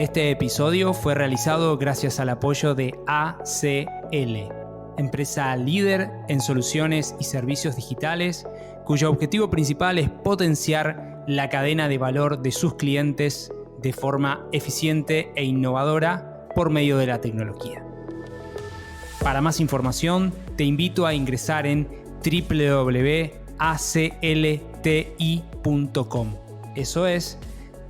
Este episodio fue realizado gracias al apoyo de ACL, empresa líder en soluciones y servicios digitales, cuyo objetivo principal es potenciar la cadena de valor de sus clientes de forma eficiente e innovadora por medio de la tecnología. Para más información, te invito a ingresar en www.aclti.com. Eso es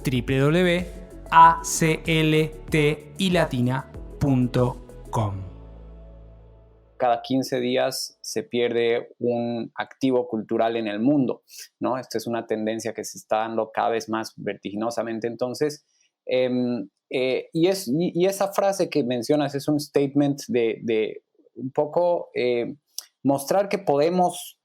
www.acltilatina.com. Cada 15 días se pierde un activo cultural en el mundo, ¿no? Esta es una tendencia que se está dando cada vez más vertiginosamente. Entonces, y esa frase que mencionas es un statement de un poco mostrar que podemos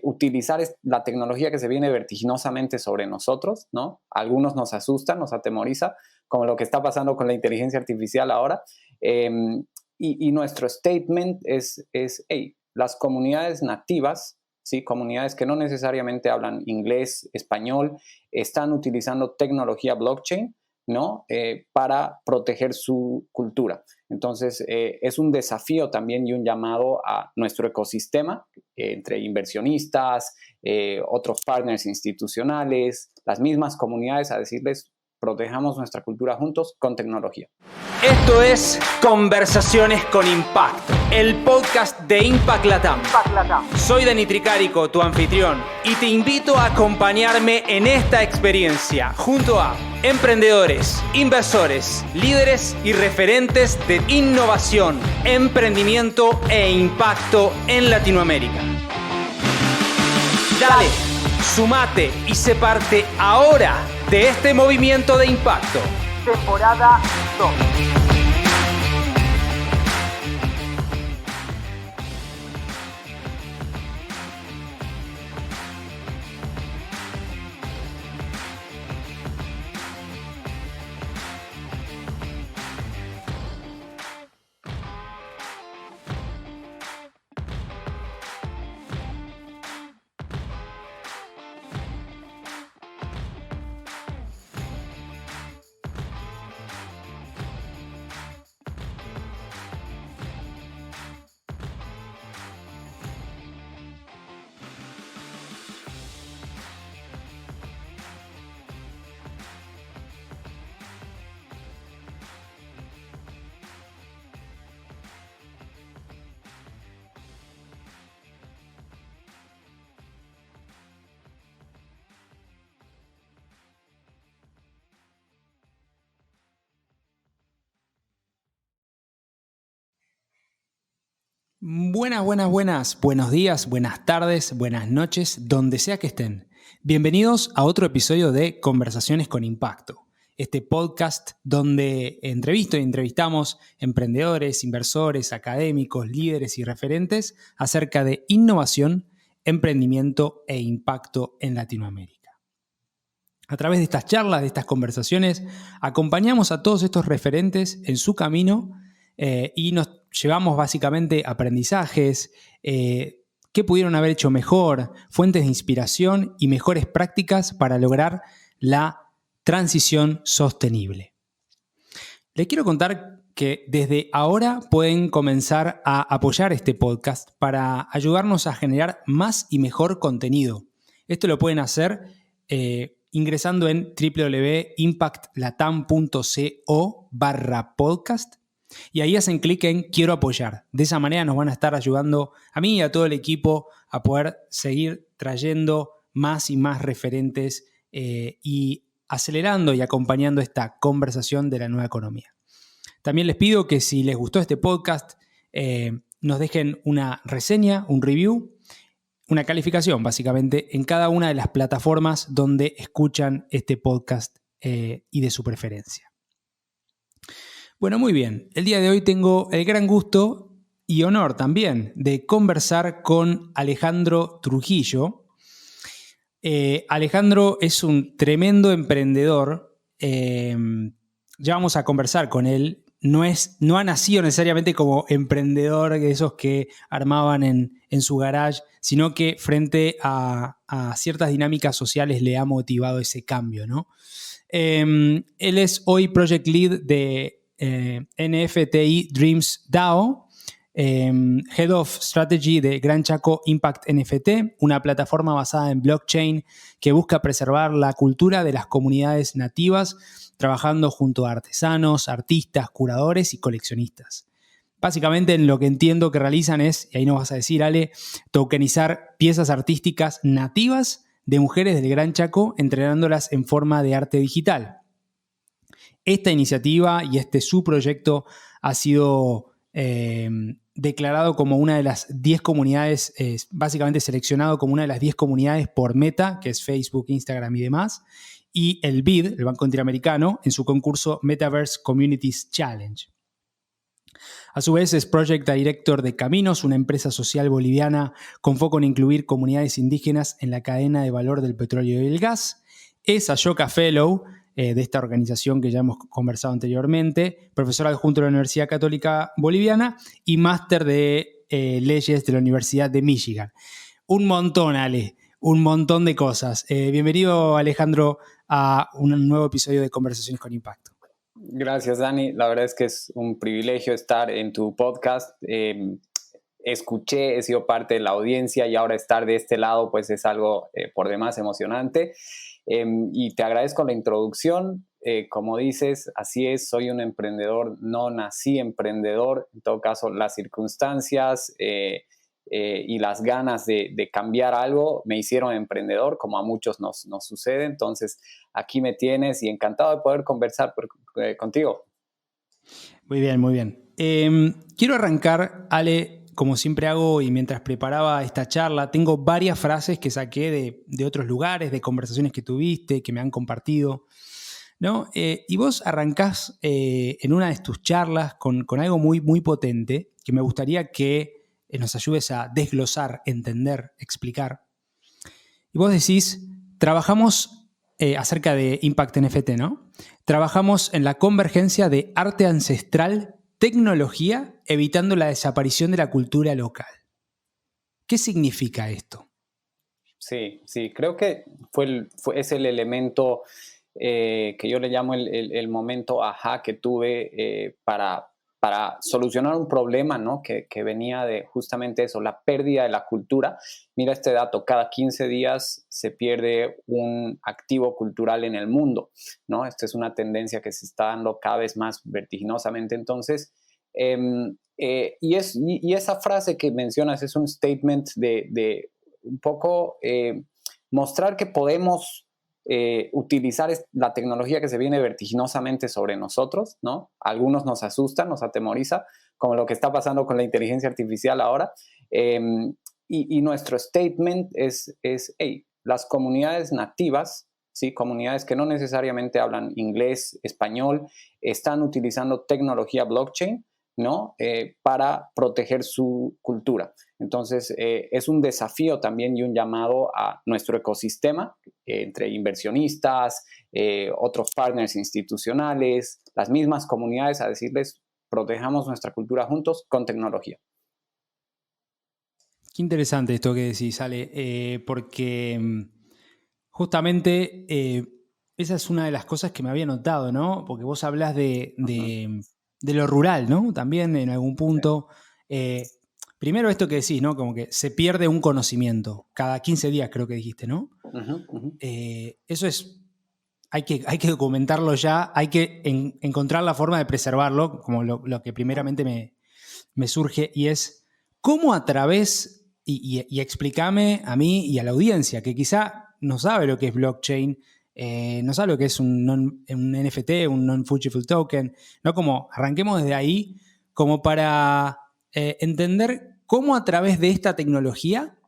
utilizar la tecnología que se viene vertiginosamente sobre nosotros, ¿no? Algunos nos asustan, nos atemoriza, como lo que está pasando con la inteligencia artificial ahora. Y nuestro statement es hey, las comunidades nativas, ¿sí? Comunidades que no necesariamente hablan inglés, español, están utilizando tecnología blockchain, ¿no? Para proteger su cultura. Entonces, es un desafío también y un llamado a nuestro ecosistema, entre inversionistas, otros partners institucionales, las mismas comunidades, a decirles, protejamos nuestra cultura juntos con tecnología. Esto es Conversaciones con Impacto, el podcast de Impact Latam. Soy Dani Tricarico, tu anfitrión, y te invito a acompañarme en esta experiencia junto a emprendedores, inversores, líderes y referentes de innovación, emprendimiento e impacto en Latinoamérica. Dale, sumate y sé parte ahora de este movimiento de impacto. Temporada 2. Buenas. Buenos días, buenas tardes, buenas noches, donde sea que estén. Bienvenidos a otro episodio de Conversaciones con Impacto, este podcast donde entrevistamos emprendedores, inversores, académicos, líderes y referentes acerca de innovación, emprendimiento e impacto en Latinoamérica. A través de estas charlas, de estas conversaciones, acompañamos a todos estos referentes en su camino y nos llevamos básicamente aprendizajes, qué pudieron haber hecho mejor, fuentes de inspiración y mejores prácticas para lograr la transición sostenible. Les quiero contar que desde ahora pueden comenzar a apoyar este podcast para ayudarnos a generar más y mejor contenido. Esto lo pueden hacer ingresando en www.impactlatam.co/podcast. Y ahí hacen clic en Quiero apoyar. De esa manera nos van a estar ayudando a mí y a todo el equipo a poder seguir trayendo más y más referentes y acelerando y acompañando esta conversación de la nueva economía. También les pido que si les gustó este podcast, nos dejen una reseña, un review, una calificación básicamente en cada una de las plataformas donde escuchan este podcast y de su preferencia. Bueno, muy bien. El día de hoy tengo el gran gusto y honor también de conversar con Alejandro Trujillo. Alejandro es un tremendo emprendedor. Ya vamos a conversar con él. No ha nacido necesariamente como emprendedor de esos que armaban en su garage, sino que frente a ciertas dinámicas sociales le ha motivado ese cambio, ¿no? Él es hoy Project Lead de NFTI Dreams DAO, Head of Strategy de Gran Chaco Impact NFT, una plataforma basada en blockchain que busca preservar la cultura de las comunidades nativas, trabajando junto a artesanos, artistas, curadores y coleccionistas. Básicamente, en lo que entiendo que realizan es, y ahí nos vas a decir, Ale, tokenizar piezas artísticas nativas de mujeres del Gran Chaco, entrenándolas en forma de arte digital. Esta iniciativa y su proyecto ha sido declarado como una de las 10 comunidades, básicamente seleccionado como una de las 10 comunidades por Meta, que es Facebook, Instagram y demás, y el BID, el Banco Interamericano, en su concurso Metaverse Communities Challenge. A su vez, es Project Director de Caminos, una empresa social boliviana con foco en incluir comunidades indígenas en la cadena de valor del petróleo y el gas. Es Ashoka Fellow de esta organización que ya hemos conversado anteriormente, profesor adjunto de la Universidad Católica Boliviana y máster de leyes de la Universidad de Michigan. Un montón, Ale, un montón de cosas. Bienvenido, Alejandro, a un nuevo episodio de Conversaciones con Impacto. Gracias, Dani. La verdad es que es un privilegio estar en tu podcast. Escuché, he sido parte de la audiencia y ahora estar de este lado pues es algo por demás emocionante. Y te agradezco la introducción. Como dices, así es, soy un emprendedor, no nací emprendedor. En todo caso, las circunstancias y las ganas de cambiar algo me hicieron emprendedor, como a muchos nos sucede. Entonces, aquí me tienes y encantado de poder conversar contigo. Muy bien, muy bien. Quiero arrancar, Ale, como siempre hago, y mientras preparaba esta charla, tengo varias frases que saqué de otros lugares, de conversaciones que tuviste, que me han compartido, ¿no? Y vos arrancás en una de tus charlas con algo muy, muy potente que me gustaría que nos ayudes a desglosar, entender, explicar. Y vos decís, trabajamos acerca de Impact NFT, ¿no? Trabajamos en la convergencia de arte ancestral, tecnología, evitando la desaparición de la cultura local. ¿Qué significa esto? Sí, creo que es el elemento que yo le llamo el momento ajá que tuve para solucionar un problema, ¿no? que venía de justamente eso, la pérdida de la cultura. Mira este dato, cada 15 días se pierde un activo cultural en el mundo, ¿no? Esta es una tendencia que se está dando cada vez más vertiginosamente. Entonces, y esa frase que mencionas es un statement de un poco mostrar que podemos utilizar la tecnología que se viene vertiginosamente sobre nosotros, ¿no? Algunos nos asustan, nos atemoriza, como lo que está pasando con la inteligencia artificial ahora. Y nuestro statement es hey, las comunidades nativas, ¿sí? Comunidades que no necesariamente hablan inglés, español, están utilizando tecnología blockchain, ¿no? Para proteger su cultura. Entonces, es un desafío también y un llamado a nuestro ecosistema, entre inversionistas, otros partners institucionales, las mismas comunidades, a decirles, protejamos nuestra cultura juntos con tecnología. Qué interesante esto que decís, Ale, porque justamente esa es una de las cosas que me había notado, ¿no? Porque vos hablas de lo rural, ¿no? También en algún punto. Sí. Primero esto que decís, ¿no? Como que se pierde un conocimiento. Cada 15 días creo que dijiste, ¿no? Eso es... Hay que documentarlo ya, hay que encontrar la forma de preservarlo, como lo que primeramente me surge, y es cómo a través... Y explícame a mí y a la audiencia, que quizá no sabe lo que es blockchain, no sabe lo que es un NFT, un non-fungible token, ¿no? Como arranquemos desde ahí, como para entender cómo a través de esta tecnología,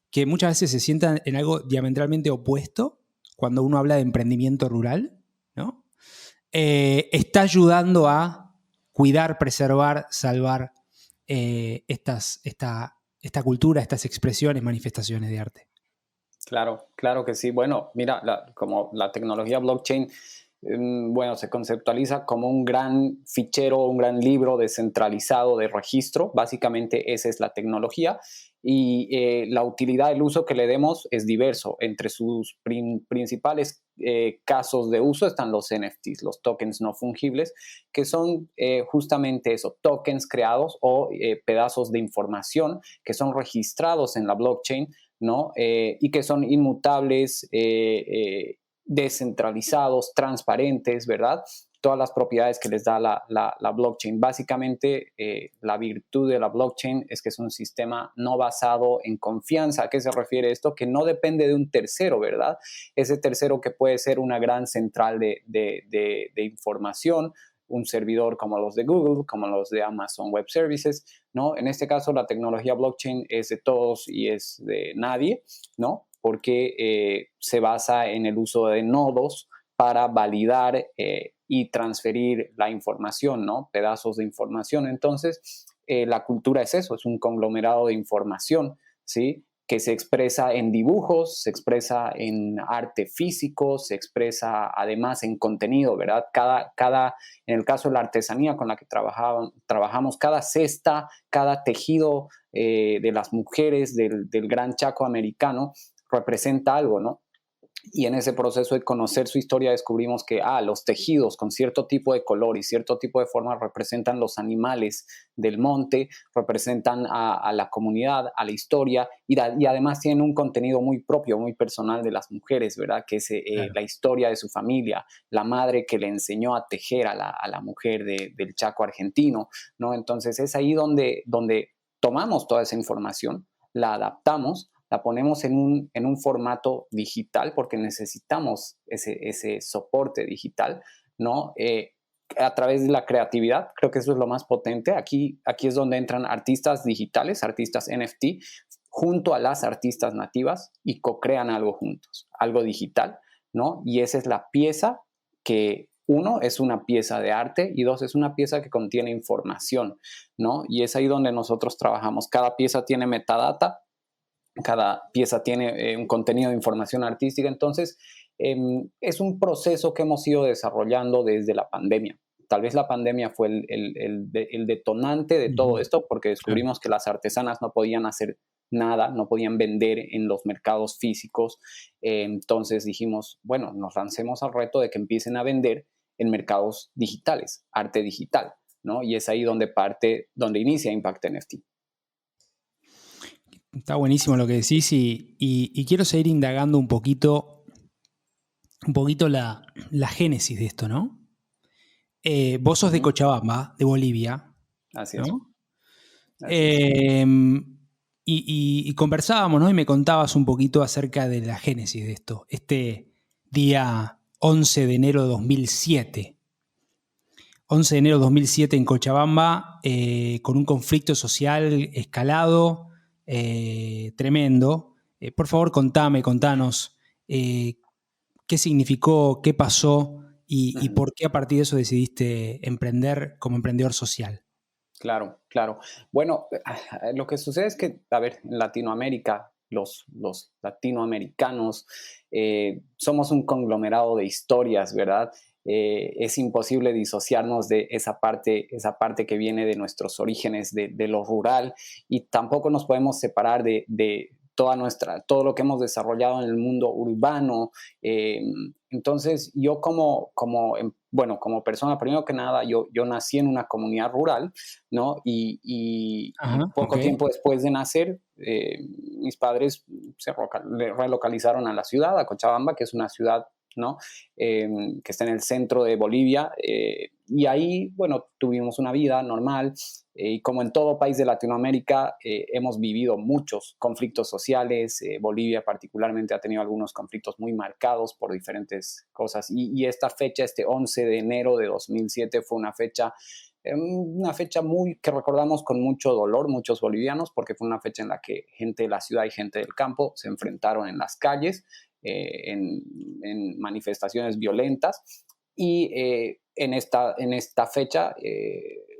que muchas veces se sienta en algo diametralmente opuesto, cuando uno habla de emprendimiento rural, ¿no? Está ayudando a cuidar, preservar, salvar esta cultura, estas expresiones, manifestaciones de arte. Claro que sí. Bueno, mira, como la tecnología blockchain bueno, se conceptualiza como un gran fichero, un gran libro descentralizado de registro. Básicamente esa es la tecnología y la utilidad, el uso que le demos es diverso. Entre sus principales casos de uso están los NFTs, los tokens no fungibles, que son justamente eso, tokens creados o pedazos de información que son registrados en la blockchain, ¿no? Y que son inmutables, descentralizados, transparentes, ¿verdad? Todas las propiedades que les da la blockchain. Básicamente, la virtud de la blockchain es que es un sistema no basado en confianza. ¿A qué se refiere esto? Que no depende de un tercero, ¿verdad? Ese tercero que puede ser una gran central de información, un servidor como los de Google, como los de Amazon Web Services, ¿no? En este caso, la tecnología blockchain es de todos y es de nadie, ¿no? Porque se basa en el uso de nodos para validar y transferir la información, ¿no? Pedazos de información. Entonces, la cultura es eso, es un conglomerado de información, ¿sí? Que se expresa en dibujos, se expresa en arte físico, se expresa además en contenido, ¿verdad? En el caso de la artesanía con la que trabajamos, cada cesta, cada tejido de las mujeres del Gran Chaco americano representa algo, ¿no? Y en ese proceso de conocer su historia descubrimos que los tejidos con cierto tipo de color y cierto tipo de forma representan los animales del monte, representan a la comunidad, a la historia y además tienen un contenido muy propio, muy personal de las mujeres, ¿verdad? Que es Claro. la historia de su familia, la madre que le enseñó a tejer a la mujer del Chaco argentino, ¿no? Entonces es ahí donde tomamos toda esa información, la adaptamos, la ponemos en un formato digital porque necesitamos ese soporte digital, ¿no? A través de la creatividad, creo que eso es lo más potente. Aquí es donde entran artistas digitales, artistas NFT, junto a las artistas nativas y co-crean algo juntos, algo digital, ¿no? Y esa es la pieza que, uno, es una pieza de arte y dos, es una pieza que contiene información, ¿no? Y es ahí donde nosotros trabajamos. Cada pieza tiene metadata, cada pieza tiene un contenido de información artística, entonces es un proceso que hemos ido desarrollando desde la pandemia. Tal vez la pandemia fue el detonante de todo Ujú. esto porque Claro. descubrimos que las artesanas no podían hacer nada, no podían vender en los mercados físicos, entonces dijimos, bueno, nos lancemos al reto de que empiecen a vender en mercados digitales, arte digital, ¿no? Y es ahí donde inicia Impact NFT. Está buenísimo lo que decís y quiero seguir indagando un poquito la génesis de esto, ¿no? Vos sos de Ujú. Cochabamba, de Bolivia, Así es, ¿no? así es. Eh, y conversábamos, ¿no? Y me contabas un poquito acerca de la génesis de esto. Este día 11 de enero de 2007. 11 de enero de 2007 en Cochabamba, con un conflicto social escalado, tremendo. Por favor, contanos qué significó, qué pasó y Ujú. por qué a partir de eso decidiste emprender como emprendedor social. Claro, claro. Bueno, lo que sucede es que, a ver, en Latinoamérica, los latinoamericanos somos un conglomerado de historias, ¿verdad? Es imposible disociarnos de esa parte que viene de nuestros orígenes, de lo rural, y tampoco nos podemos separar de todo lo que hemos desarrollado en el mundo urbano. eh, entonces, yo bueno, como persona, primero que nada, yo nací en una comunidad rural, ¿no? Y Ajá, ok. poco tiempo después de nacer, mis padres relocalizaron a la ciudad, a Cochabamba, que es una ciudad, ¿no? Que está en el centro de Bolivia. Y ahí, bueno, tuvimos una vida normal. Y como en todo país de Latinoamérica, hemos vivido muchos conflictos sociales. Bolivia particularmente ha tenido algunos conflictos muy marcados por diferentes cosas. Y esta fecha, este 11 de enero de 2007, fue una fecha que recordamos con mucho dolor muchos bolivianos, porque fue una fecha en la que gente de la ciudad y gente del campo se enfrentaron en las calles, en manifestaciones violentas. Y en esta fecha,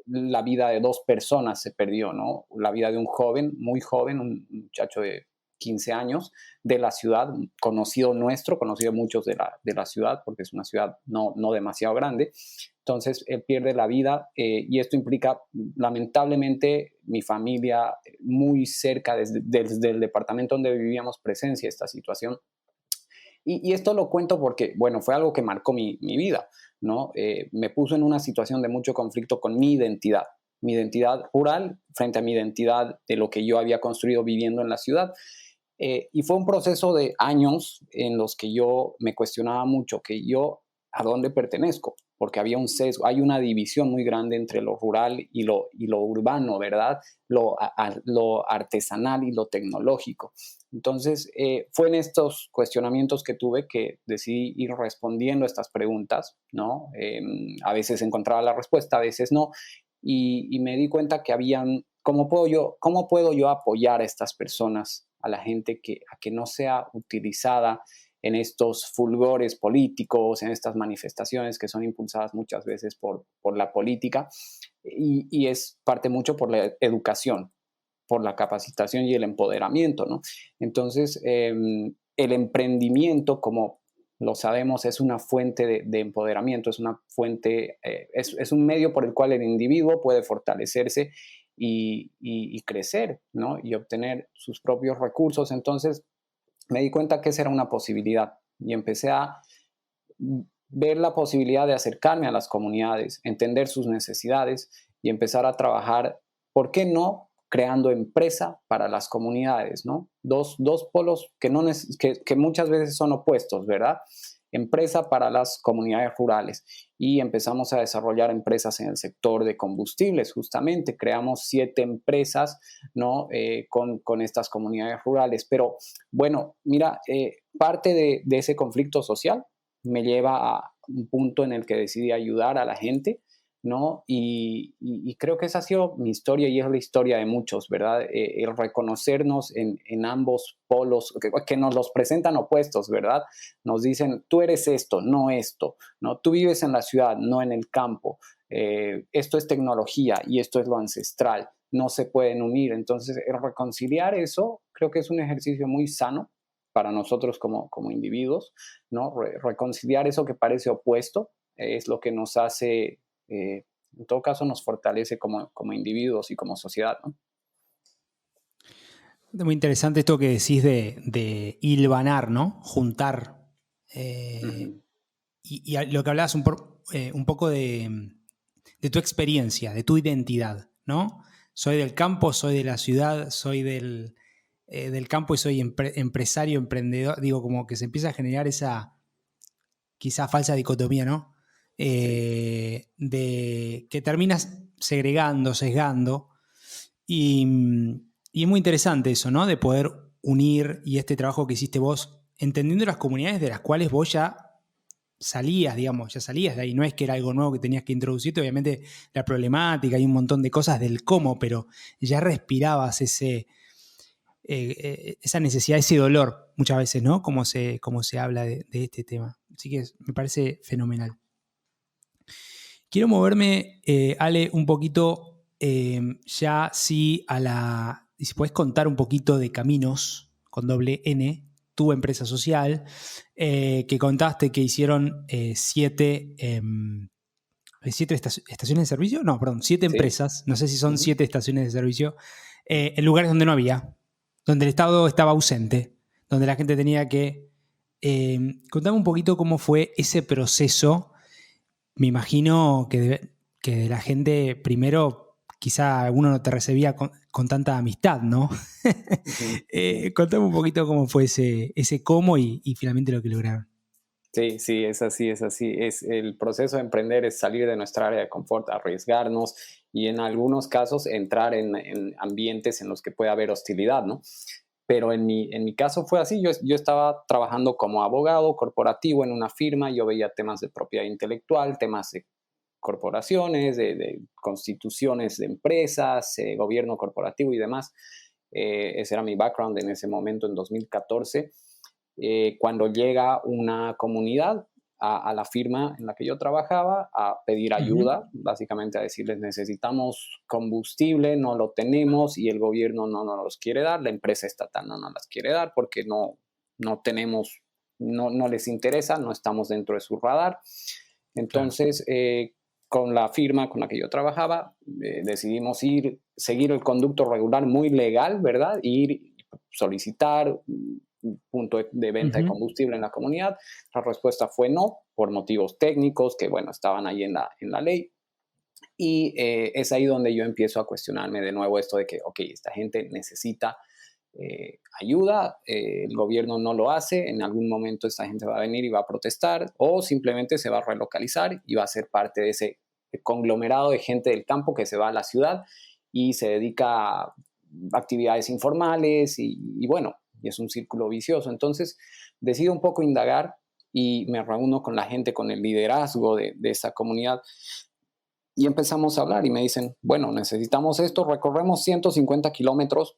la vida de dos personas se perdió, ¿no? La vida de un joven, muy joven, un muchacho de 15 años de la ciudad, conocido muchos de la ciudad, porque es una ciudad no demasiado grande. Entonces, él pierde la vida y esto implica, lamentablemente, mi familia muy cerca desde el departamento donde vivíamos presencia esta situación. Y esto lo cuento porque, bueno, fue algo que marcó mi vida, ¿no? Me puso en una situación de mucho conflicto con mi identidad rural frente a mi identidad de lo que yo había construido viviendo en la ciudad. Y fue un proceso de años en los que yo me cuestionaba mucho que yo a dónde pertenezco, porque había un sesgo, hay una división muy grande entre lo rural y lo urbano, ¿verdad? Lo artesanal y lo tecnológico. Entonces, fue en estos cuestionamientos que tuve que decidí ir respondiendo a estas preguntas, ¿no? A veces encontraba la respuesta, a veces no, y me di cuenta que habían, cómo puedo yo apoyar a estas personas, a la gente a que no sea utilizada en estos fulgores políticos, en estas manifestaciones que son impulsadas muchas veces por la política, y es parte mucho por la educación, por la capacitación y el empoderamiento, ¿no? Entonces, el emprendimiento, como lo sabemos, es una fuente de empoderamiento, es una fuente, es un medio por el cual el individuo puede fortalecerse y crecer, ¿no? Y obtener sus propios recursos. Entonces, me di cuenta que esa era una posibilidad y empecé a ver la posibilidad de acercarme a las comunidades, entender sus necesidades y empezar a trabajar, ¿por qué no? Creando empresa para las comunidades, ¿no? Dos polos que muchas veces son opuestos, ¿verdad? Empresa para las comunidades rurales y empezamos a desarrollar empresas en el sector de combustibles, justamente creamos 7 empresas, ¿no? Con estas comunidades rurales. Pero bueno, mira, parte de ese conflicto social me lleva a un punto en el que decidí ayudar a la gente, ¿no? Y creo que esa ha sido mi historia y es la historia de muchos, ¿verdad? El reconocernos en ambos polos que nos los presentan opuestos, ¿verdad? Nos dicen, tú eres esto, no esto, ¿no? Tú vives en la ciudad, no en el campo. Esto es tecnología y esto es lo ancestral. No se pueden unir. Entonces, el reconciliar eso creo que es un ejercicio muy sano para nosotros como individuos, ¿no? Reconciliar eso que parece opuesto es lo que nos hace, en todo caso, nos fortalece como individuos y como sociedad, ¿no? Muy interesante esto que decís de hilvanar, ¿no? Juntar. Ujú. Y lo que hablabas un poco de tu experiencia, de tu identidad, ¿no? Soy del campo, soy de la ciudad, soy del campo y soy empresario, emprendedor. Digo, como que se empieza a generar esa quizá falsa dicotomía, ¿no? Sí. De que terminas segregando, sesgando. Y es muy interesante eso, ¿no? De poder unir y este trabajo que hiciste vos, entendiendo las comunidades de las cuales vos ya salías, digamos, ya salías de ahí. No es que era algo nuevo que tenías que introducirte, obviamente la problemática y un montón de cosas del cómo, pero ya respirabas esa necesidad, ese dolor muchas veces, ¿no? Como se habla de este tema. Así que me parece fenomenal. Quiero moverme, Ale, un poquito ya sí y si puedes contar un poquito de Caminos con doble N, tu empresa social, que contaste que hicieron 7 estaciones de servicio, no, perdón, 7 Sí. empresas, no sé si son Ujú. 7 estaciones de servicio, en lugares donde no había, donde el Estado estaba ausente, donde la gente tenía que... contame un poquito cómo fue ese proceso. Me imagino que la gente primero, quizá alguno no te recibía con tanta amistad, ¿no? Ujú. Sí. Contame un poquito cómo fue ese cómo y finalmente lo que lograron. Sí, sí, es así, es así. Es el proceso de emprender es salir de nuestra área de confort, arriesgarnos y en algunos casos entrar en ambientes en los que puede haber hostilidad, ¿no? Pero en mi caso fue así. Yo estaba trabajando como abogado corporativo en una firma. Yo veía temas de propiedad intelectual, temas de corporaciones, de constituciones de empresas, gobierno corporativo y demás. Ese era mi background en ese momento, en 2014 cuando llega una comunidad a la firma en la que yo trabajaba a pedir ayuda, básicamente a decirles necesitamos combustible, no lo tenemos y el gobierno no nos los quiere dar, la empresa estatal no nos las quiere dar porque no tenemos, no les interesa, no estamos dentro de su radar. Claro. Entonces, con la firma con la que yo trabajaba, decidimos seguir el conducto regular muy legal, ¿verdad? Ir, solicitar un punto de venta de Ujú. combustible en la comunidad. La respuesta fue no, por motivos técnicos que, bueno, estaban ahí en la ley. Y es ahí donde yo empiezo a cuestionarme de nuevo esto de que, ok, esta gente necesita ayuda, el gobierno no lo hace, en algún momento esta gente va a venir y va a protestar o simplemente se va a relocalizar y va a ser parte de ese conglomerado de gente del campo que se va a la ciudad y se dedica a actividades informales y bueno, y es un círculo vicioso. Entonces decido un poco indagar y me reúno con la gente, con el liderazgo de esa comunidad y empezamos a hablar y me dicen, bueno, necesitamos esto, recorremos 150 kilómetros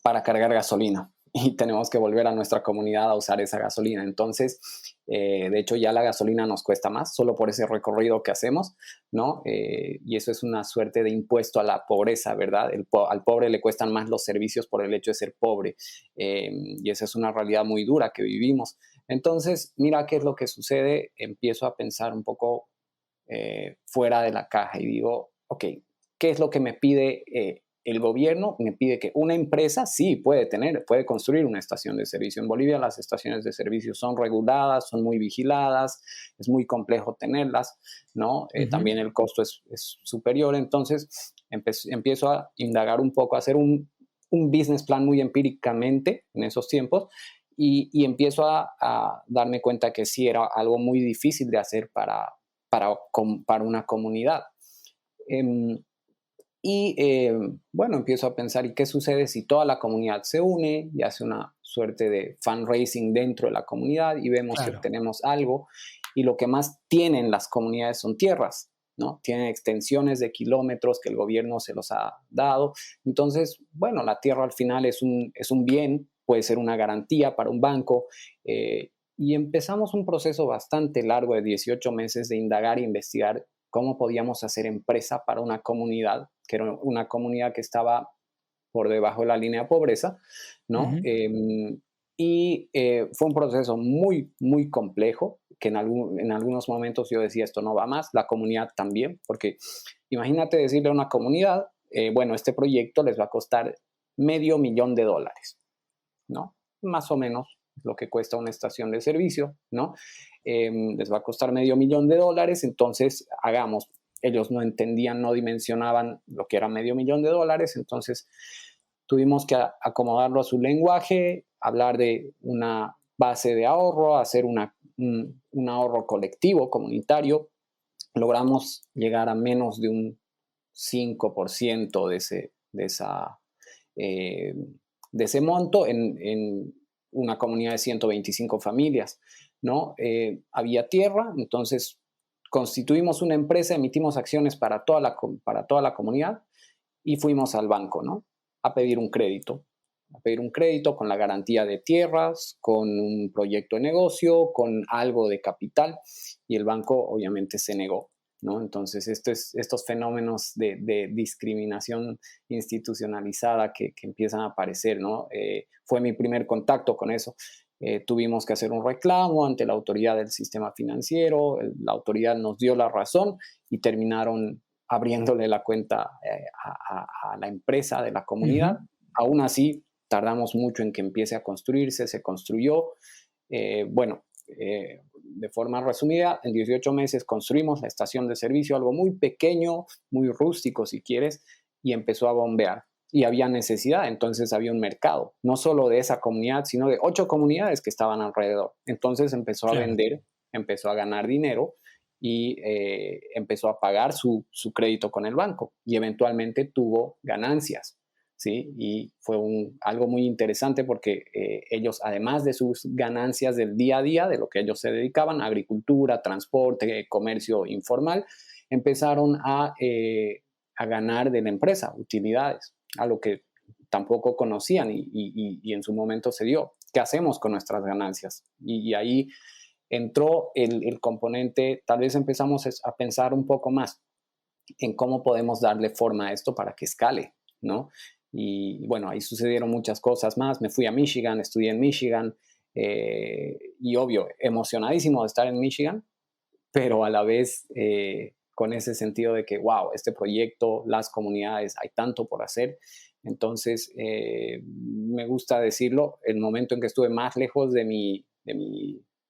para cargar gasolina y tenemos que volver a nuestra comunidad a usar esa gasolina. Entonces, de hecho, ya la gasolina nos cuesta más solo por ese recorrido que hacemos, ¿no? Y eso es una suerte de impuesto a la pobreza, ¿verdad? Al pobre le cuestan más los servicios por el hecho de ser pobre. Y esa es una realidad muy dura que vivimos. Entonces, mira qué es lo que sucede. Empiezo a pensar un poco fuera de la caja y digo, ok, ¿qué es lo que me pide el gobierno? Me pide que una empresa sí puede construir una estación de servicio. En Bolivia las estaciones de servicio son reguladas, son muy vigiladas, es muy complejo tenerlas, ¿no? Ujú. También el costo es superior, entonces empiezo a indagar un poco, a hacer un business plan muy empíricamente en esos tiempos y empiezo a darme cuenta que sí era algo muy difícil de hacer para una comunidad. Em, bueno, empiezo a pensar, ¿y qué sucede si toda la comunidad se une y hace una suerte de fundraising dentro de la comunidad y vemos que Claro. obtenemos algo? Y lo que más tienen las comunidades son tierras, ¿no? Tienen extensiones de kilómetros que el gobierno se los ha dado. Entonces, bueno, la tierra al final es un bien, puede ser una garantía para un banco. Y empezamos un proceso bastante largo de 18 meses de indagar e investigar cómo podíamos hacer empresa para una comunidad, que era una comunidad que estaba por debajo de la línea de pobreza, ¿no? Ujú. Fue un proceso muy, muy complejo, que en algunos momentos yo decía, esto no va más, la comunidad también, porque imagínate decirle a una comunidad, bueno, este proyecto les va a costar $500,000, ¿no? Más o menos lo que cuesta una estación de servicio, ¿no? Les va a costar $500,000, entonces hagamos. Ellos no entendían, no dimensionaban lo que era $500,000, entonces tuvimos que acomodarlo a su lenguaje, hablar de una base de ahorro, hacer un ahorro colectivo, comunitario. Logramos llegar a menos de un 5% eh, de ese monto en una comunidad de 125 familias, ¿no? Había tierra, entonces constituimos una empresa, emitimos acciones para toda la comunidad y fuimos al banco, ¿no? A pedir un crédito. A pedir un crédito con la garantía de tierras, con un proyecto de negocio, con algo de capital y el banco obviamente se negó, ¿no? Entonces, estos fenómenos de discriminación institucionalizada que empiezan a aparecer, ¿no? Fue mi primer contacto con eso. Tuvimos que hacer un reclamo ante la autoridad del sistema financiero, la autoridad nos dio la razón y terminaron abriéndole la cuenta a la empresa de la comunidad. Ujú. Aún así, tardamos mucho en que empiece a construirse, se construyó. Bueno, de forma resumida, en 18 meses construimos la estación de servicio, algo muy pequeño, muy rústico si quieres, y empezó a bombear. Y había necesidad, entonces había un mercado, no solo de esa comunidad, sino de 8 comunidades que estaban alrededor. Entonces empezó a Claro. vender, empezó a ganar dinero y empezó a pagar su crédito con el banco y eventualmente tuvo ganancias. ¿Sí? Y fue algo muy interesante porque ellos, además de sus ganancias del día a día, de lo que ellos se dedicaban, agricultura, transporte, comercio informal, empezaron a ganar de la empresa utilidades, a lo que tampoco conocían y en su momento se dio. ¿Qué hacemos con nuestras ganancias? Y ahí entró el componente, tal vez empezamos a pensar un poco más en cómo podemos darle forma a esto para que escale, ¿no? Y bueno, ahí sucedieron muchas cosas más. Me fui a Michigan, estudié en Michigan, y obvio, emocionadísimo de estar en Michigan, pero a la vez con ese sentido de que, wow, este proyecto, las comunidades, hay tanto por hacer. Entonces, me gusta decirlo, el momento en que estuve más lejos de mi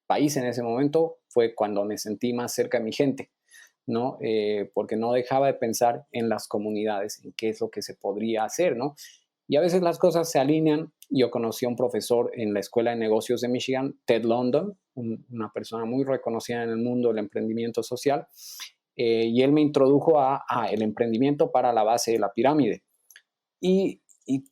país en ese momento fue cuando me sentí más cerca de mi gente, ¿no? Porque no dejaba de pensar en las comunidades, en qué es lo que se podría hacer, ¿no? Y a veces las cosas se alinean. Yo conocí a un profesor en la Escuela de Negocios de Michigan, Ted London, una persona muy reconocida en el mundo del emprendimiento social, y él me introdujo a el emprendimiento para la base de la pirámide. Y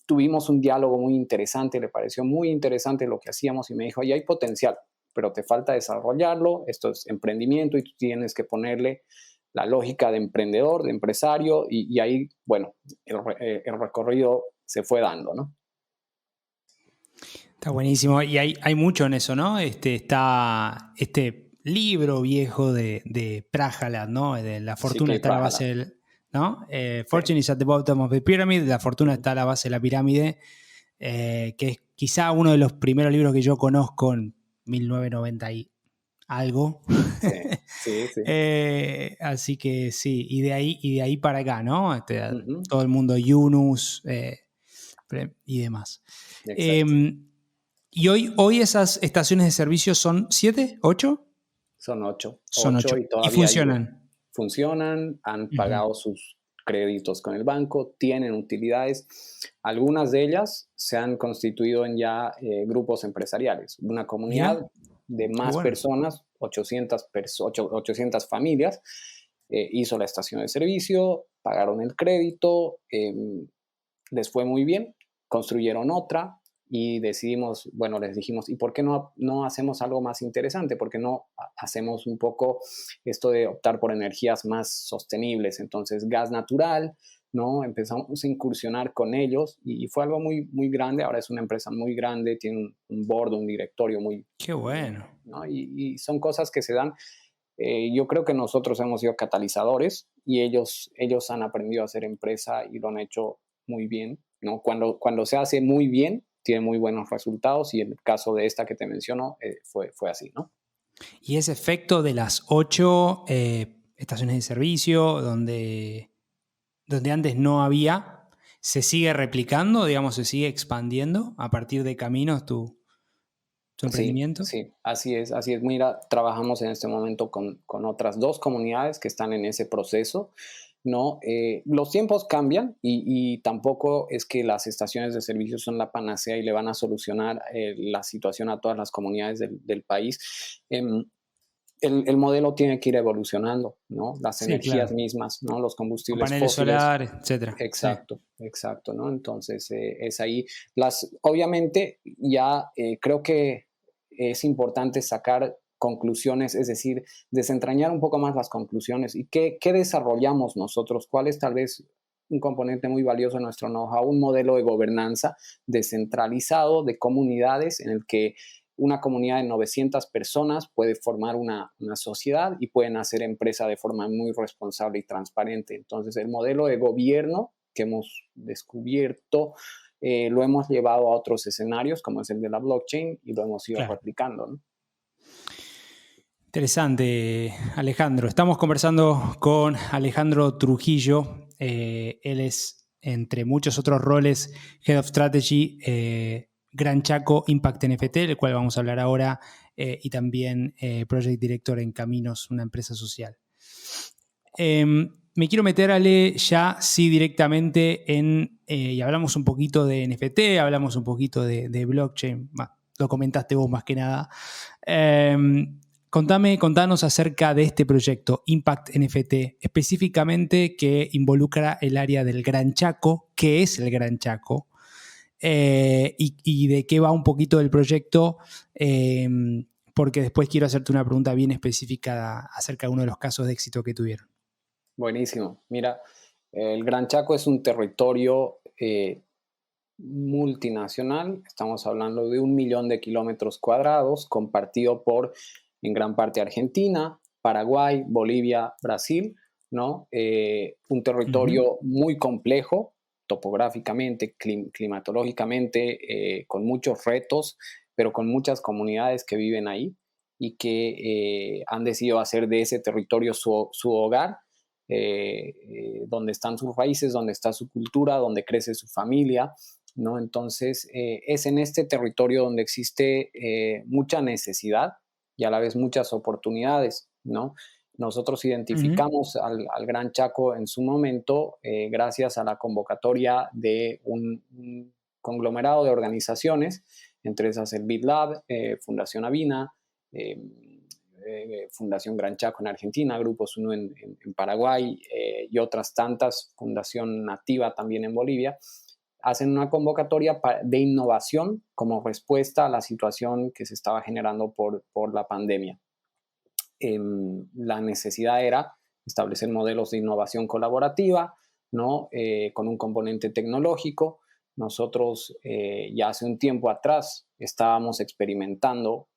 tuvimos un diálogo muy interesante, le pareció muy interesante lo que hacíamos y me dijo, ahí hay potencial, pero te falta desarrollarlo, esto es emprendimiento y tú tienes que ponerle la lógica de emprendedor, de empresario, y ahí, bueno, el recorrido se fue dando, ¿no? Está buenísimo. Y hay mucho en eso, ¿no? Está este libro viejo de Prajalad, ¿no? De la fortuna Ciclo y está a la Prajalad. base del, ¿no? Sí. Fortune is at the bottom of the pyramid. La fortuna está a la base de la pirámide, que es quizá uno de los primeros libros que yo conozco en 1990 y algo. Sí, sí, sí. Así que sí, y de ahí para acá, ¿no? Ujú. Todo el mundo Yunus y demás. Exacto. Y hoy esas estaciones de servicio son 7, 8, Son ocho. son Ocho 8 y y todavía funcionan. funcionan, han Ujú. pagado sus créditos con el banco, tienen utilidades. Algunas de ellas se han constituido en ya grupos empresariales. Una Mira, comunidad de qué más bueno. personas, 800 familias, hizo la estación de servicio, pagaron el crédito, les fue muy bien, construyeron otra y decidimos, bueno, les dijimos, ¿y por qué no hacemos algo más interesante? ¿Por qué no hacemos un poco esto de optar por energías más sostenibles? Entonces, gas natural, ¿no? Empezamos a incursionar con ellos y fue algo muy, muy grande. Ahora es una empresa muy grande, tiene un board, un directorio muy, Qué bueno. ¿no? Y son cosas que se dan. Yo creo que nosotros hemos sido catalizadores y ellos han aprendido a hacer empresa y lo han hecho muy bien, ¿no? Cuando se hace muy bien, tiene muy buenos resultados y en el caso de esta que te menciono, fue así, ¿no? Y ese efecto de las 8 estaciones de servicio, donde antes no había, ¿se sigue replicando, digamos, se sigue expandiendo a partir de Caminos tu Sí, emprendimiento? sí, así es, así es. Mira, trabajamos en este momento con otras dos comunidades que están en ese proceso, ¿no? Los tiempos cambian y tampoco es que las estaciones de servicio son la panacea y le van a solucionar la situación a todas las comunidades del país. El modelo tiene que ir evolucionando, ¿no? Las Sí, energías claro. mismas, ¿no? Los Con combustibles paneles fósiles. solares, etcétera. Sí. Exacto, exacto, ¿no? Entonces, es ahí. Obviamente, ya creo que es importante sacar conclusiones, es decir, desentrañar un poco más las conclusiones y qué desarrollamos nosotros, cuál es tal vez un componente muy valioso de nuestro know-how, un modelo de gobernanza descentralizado de comunidades en el que una comunidad de 900 personas puede formar una sociedad y pueden hacer empresa de forma muy responsable y transparente. Entonces, el modelo de gobierno que hemos descubierto lo hemos llevado a otros escenarios, como es el de la blockchain, y lo hemos ido Claro. replicando, ¿no? Interesante, Alejandro. Estamos conversando con Alejandro Trujillo. Él es, entre muchos otros roles, Head of Strategy, Gran Chaco Impact NFT, del cual vamos a hablar ahora, y también Project Director en Caminos, una empresa social. Me quiero meter, Ale, ya sí directamente y hablamos un poquito de NFT, hablamos un poquito de blockchain, lo comentaste vos más que nada. Contanos acerca de este proyecto, Impact NFT, específicamente que involucra el área del Gran Chaco. ¿Qué es el Gran Chaco? Y de qué va un poquito el proyecto, porque después quiero hacerte una pregunta bien específica acerca de uno de los casos de éxito que tuvieron. Buenísimo. Mira, el Gran Chaco es un territorio multinacional. Estamos hablando de 1 millón de kilómetros cuadrados compartido por en gran parte Argentina, Paraguay, Bolivia, Brasil, ¿no? Un territorio muy complejo, topográficamente, climatológicamente, con muchos retos, pero con muchas comunidades que viven ahí y que han decidido hacer de ese territorio su hogar, donde están sus raíces, donde está su cultura, donde crece su familia, ¿no? Entonces, es en este territorio donde existe mucha necesidad y a la vez muchas oportunidades, ¿no? Nosotros identificamos al Gran Chaco en su momento gracias a la convocatoria de un conglomerado de organizaciones, entre esas el BitLab, Fundación Avina, eh, Fundación Gran Chaco en Argentina, Grupos Uno en Paraguay y otras tantas, Fundación Nativa también en Bolivia, hacen una convocatoria de innovación como respuesta a la situación que se estaba generando por la pandemia. La necesidad era establecer modelos de innovación colaborativa, ¿no? Con un componente tecnológico. Nosotros ya hace un tiempo atrás estábamos experimentando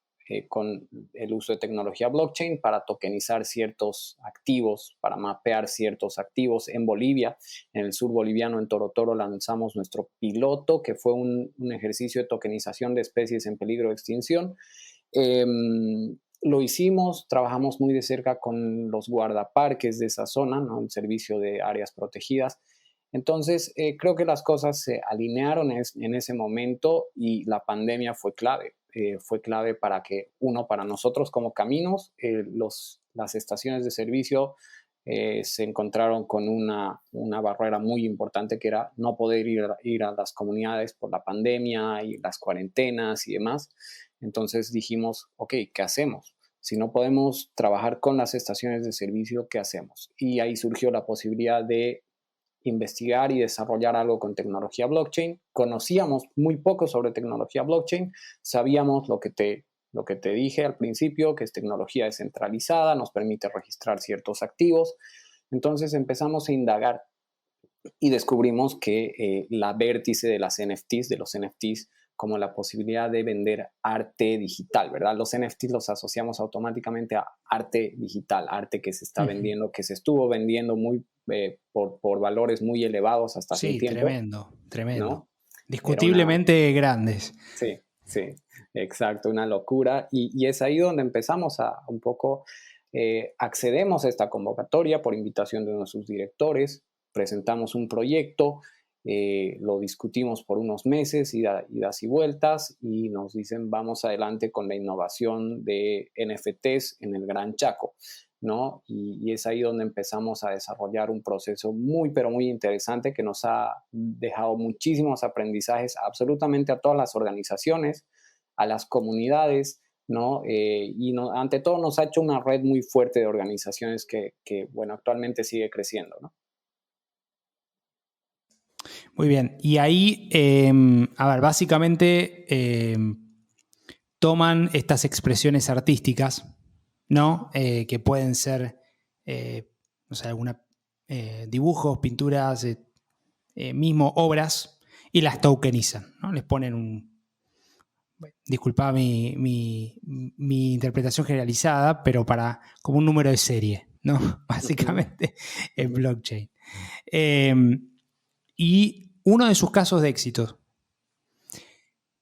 con el uso de tecnología blockchain para tokenizar ciertos activos, para mapear ciertos activos en Bolivia. En el sur boliviano, en Toro Toro, lanzamos nuestro piloto, que fue un ejercicio de tokenización de especies en peligro de extinción. Lo hicimos, trabajamos muy de cerca con los guardaparques de esa zona, ¿no? El servicio de áreas protegidas. Entonces, creo que las cosas se alinearon en ese momento y la pandemia fue clave. Fue clave para nosotros como Caminos, las estaciones de servicio se encontraron con una barrera muy importante que era no poder ir a las comunidades por la pandemia y las cuarentenas y demás. Entonces dijimos, ok, ¿qué hacemos? Si no podemos trabajar con las estaciones de servicio, ¿qué hacemos? Y ahí surgió la posibilidad de investigar y desarrollar algo con tecnología blockchain. Conocíamos muy poco sobre tecnología blockchain, sabíamos lo que te dije al principio, que es tecnología descentralizada, nos permite registrar ciertos activos. Entonces empezamos a indagar y descubrimos que la vértice de los NFTs, como la posibilidad de vender arte digital, ¿verdad? Los NFTs los asociamos automáticamente a arte digital, arte que se está vendiendo, que se estuvo vendiendo por valores muy elevados hasta hace un Sí, tiempo, tremendo. ¿no? Discutiblemente grandes. Sí, sí, exacto, una locura. Y es ahí donde empezamos a un poco, accedemos a esta convocatoria por invitación de nuestros directores, presentamos un proyecto, lo discutimos por unos meses, idas y vueltas, y nos dicen vamos adelante con la innovación de NFTs en el Gran Chaco, ¿no? Y es ahí donde empezamos a desarrollar un proceso muy, pero muy interesante que nos ha dejado muchísimos aprendizajes absolutamente a todas las organizaciones, a las comunidades, ¿no? Ante todo nos ha hecho una red muy fuerte de organizaciones bueno, actualmente sigue creciendo, ¿no? Muy bien. Y ahí, a ver, básicamente toman estas expresiones artísticas, ¿no? Que pueden ser, no sé, dibujos, pinturas, mismo obras, y las tokenizan, ¿no? Les ponen disculpa mi interpretación generalizada, pero como un número de serie, ¿no? Básicamente en blockchain. Y uno de sus casos de éxito